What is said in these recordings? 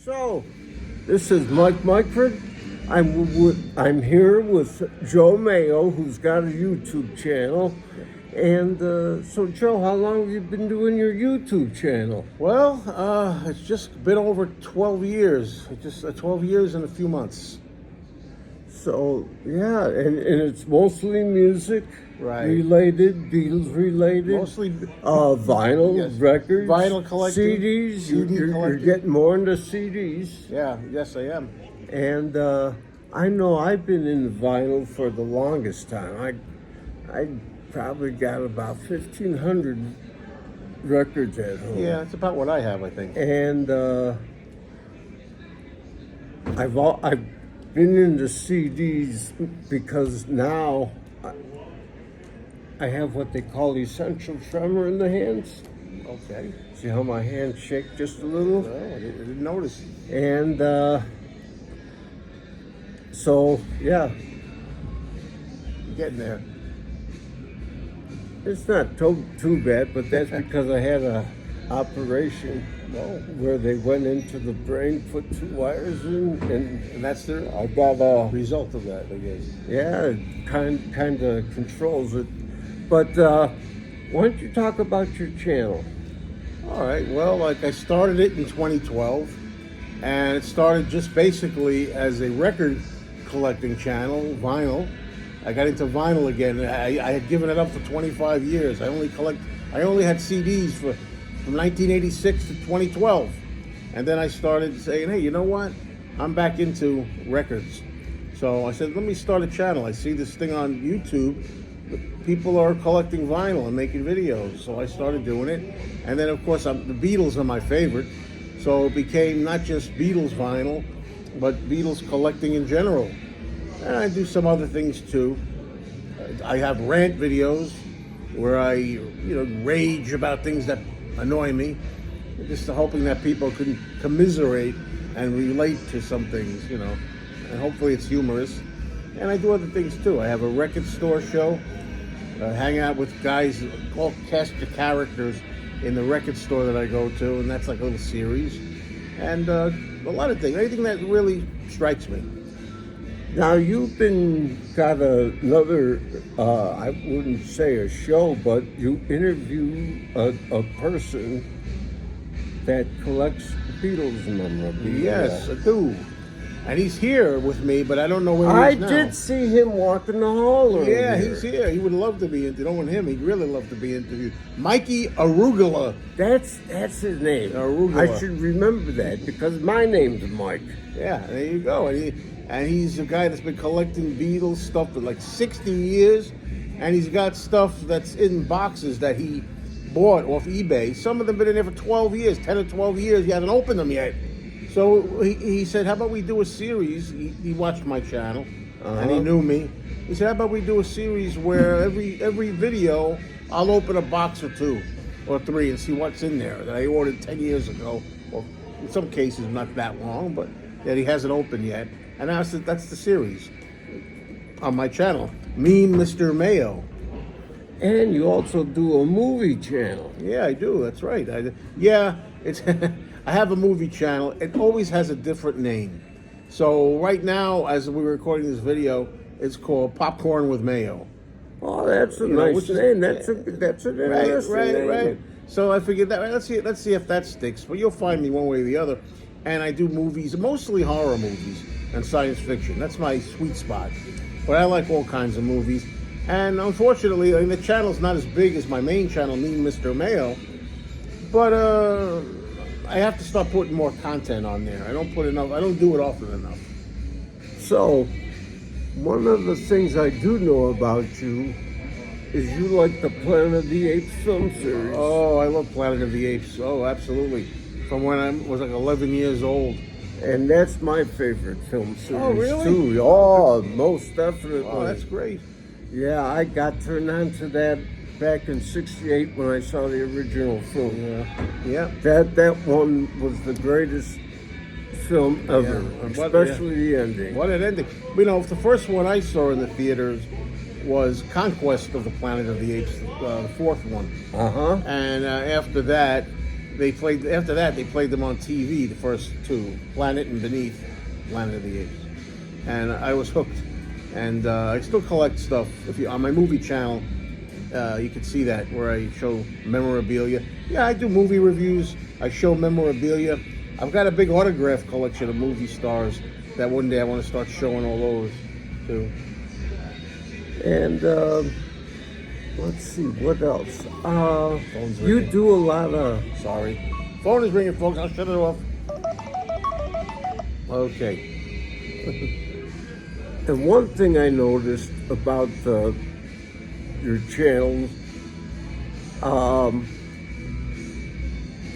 So, this is Mike Mykford. I'm here with Joe Mayo, who's got a YouTube channel. And so, Joe, how long have you been doing your YouTube channel? Well, it's just been over 12 years. Just 12 years and a few months. So, yeah, and it's mostly music Right. related, Beatles related. Mostly vinyl, yes. records, Vinyl collecting, CDs. CD You're collecting. getting more into CDs. Yeah, yes, I am. And I know I've been in vinyl for the longest time. I probably got about 1,500 records at home. Yeah, it's about what I have, I think. And I've been into CDs because now I have what they call essential tremor in the hands. Okay. See how my hands shake just a little? Well, I didn't notice. And so, yeah, You're getting there. it's not too bad, but that's because I had a operation where they went into the brain, put 2 wires in, And that's the I got a result of that, I guess. yeah, it kind of controls it. But why don't you talk about your channel? All right. Well, like I started it in 2012, and it started just basically as a record collecting channel, vinyl. I got into vinyl again. I had given it up for 25 years. I only had CDs from 1986 to 2012, and then I started saying, hey, you know what? I'm back into records. So I said, let me start a channel. I see this thing on YouTube. People are collecting vinyl and making videos, so I started doing it. And then, of course, the Beatles are my favorite, so it became not just Beatles vinyl, but Beatles collecting in general. And I do some other things too. I have rant videos where I, rage about things that annoy me, just hoping that people can commiserate and relate to some things, and hopefully it's humorous. And I do other things too. I have a record store show. Hang out with guys, all cast of characters in the record store that I go to, and that's like a little series. And a lot of things, anything that really strikes me. Now you've got another, I wouldn't say a show, but you interview a person that collects Beatles memorabilia. Yes, I do. And he's here with me, but I don't know where he is now. I did see him walking the hall earlier. Yeah, he's here. He would love to be interviewed. Knowing him, he'd really love to be interviewed. Mikey Arugula. That's his name. Arugula. I should remember that because my name's Mike. Yeah, there you go. And he's a guy that's been collecting Beatles stuff for like 60 years. And he's got stuff that's in boxes that he bought off eBay. Some of them been in there for 12 years, 10 or 12 years. He hasn't opened them yet. So he said, how about we do a series? He watched my channel, and he knew me. He said, how about we do a series where every video, I'll open a box or 2 or 3 and see what's in there that I ordered 10 years ago. Or in some cases, not that long, but that he hasn't opened yet. And I said, that's the series on my channel. Me, Mr. Mayo. And you also do a movie channel. Yeah, I do. That's right. It's... I have a movie channel. It always has a different name. So right now, as we're recording this video, it's called Popcorn with Mayo. Oh, that's a nice name. That's an interesting name. Right. So I figured that. Let's see if that sticks. But you'll find me one way or the other. And I do movies, mostly horror movies and science fiction. That's my sweet spot. But I like all kinds of movies. And unfortunately, the channel's not as big as my main channel, me, Mr. Mayo. But I have to start putting more content on there. I don't do it often enough. So, one of the things I do know about you is you like the Planet of the Apes film series. Oh, I love Planet of the Apes. Oh, absolutely. From when I was like 11 years old. And that's my favorite film series, Oh, really? too. Oh, most definitely. Oh, that's great. Yeah, I got turned on to that back in '68 when I saw the original film. Yeah. That one was the greatest film ever, especially the ending. What an ending. The first one I saw in the theaters was Conquest of the Planet of the Apes, the fourth one. Uh-huh. And after that, they played after that. They played them on TV. The first two, Planet and Beneath, Planet of the Apes, and I was hooked. And I still collect stuff. If you on my movie channel, you can see that where I show memorabilia. Yeah, I do movie reviews. I show memorabilia. I've got a big autograph collection of movie stars that one day I want to start showing all those too. And let's see, what else? Phone's You ringing. do a lot of... Sorry. Phone is ringing, folks. I'll shut it off. Okay. And one thing I noticed about your channel,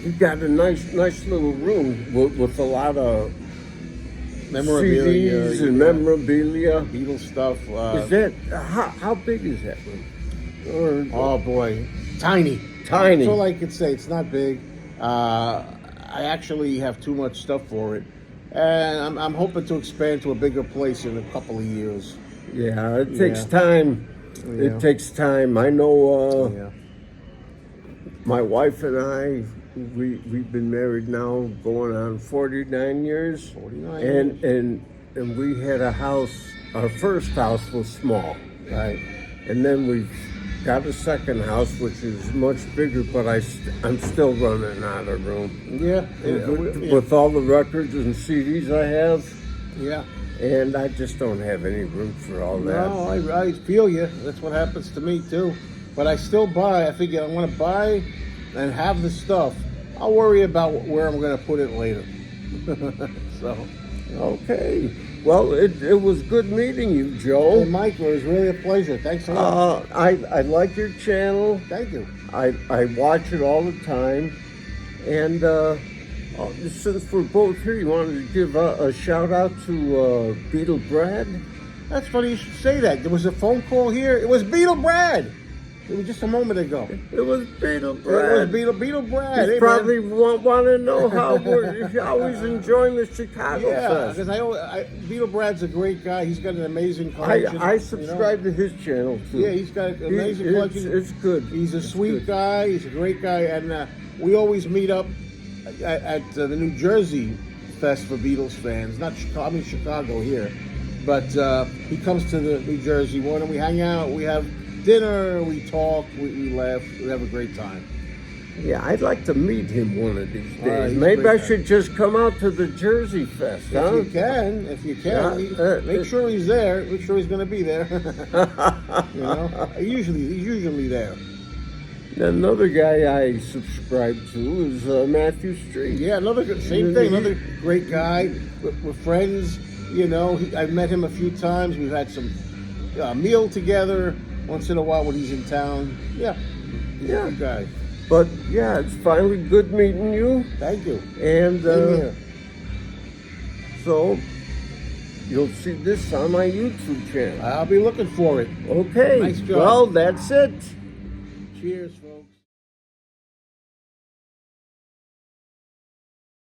you got a nice little room with a lot of Memorabilia. CDs and memorabilia. Beatles stuff. Is that how big is that room? Oh boy, tiny. Tiny. That's all I could say. It's not big. I actually have too much stuff for it, and I'm hoping to expand to a bigger place in a couple of years. Yeah, it takes time. Yeah. It takes time. I know. Yeah. My wife and I, we've been married now going on 49 years. 49 And we had a house. Our first house was small, Right. and then we got a second house which is much bigger. But I'm still running out of room. Yeah. With all the records and CDs I have, Yeah. and I just don't have any room for all that. No, I feel you. That's what happens to me too. But I still buy. I figure I want to buy and have the stuff. I'll worry about where I'm going to put it later. So, Okay. Well, it was good meeting you, Joe. hey, Mike, it was really a pleasure. Thanks a lot. I like your channel. Thank you. I watch it all the time. And since we're both here, you wanted to give a shout out to Beatle Brad? That's funny you should say that. There was a phone call here. It was Beatle Brad. It was just a moment ago. It was Beatle It Brad. was Beatle Brad. He Hey, probably man. want to know how he's enjoying the Chicago Yeah, Fest. because Beatle Brad's a great guy. He's got an amazing collection. I subscribe to his channel too. Yeah, he's got an amazing collection. It's good. He's a It's sweet good. guy. He's a great guy, and we always meet up at the New Jersey Fest for Beatles fans. Not Chicago. I mean Chicago here, but he comes to the New Jersey one, and we hang out. We have dinner. We talk. We laugh. We have a great time. Yeah, I'd like to meet him one of these days. he's a Maybe great I guy. should just come out to the Jersey Fest, huh? If you can, Yeah, make sure he's there. Make sure he's going to be there. You know, he's usually there. Another guy I subscribe to is Matthew Street. Yeah, same thing. Another great guy. We're friends. You know, I've met him a few times. We've had some meal together once in a while when he's in town. Yeah, he's a good guy. But yeah, it's finally good meeting you. Thank you. And Same here. so you'll see this on my YouTube channel. I'll be looking for it. Okay. Nice job. Well, that's it. Cheers, folks.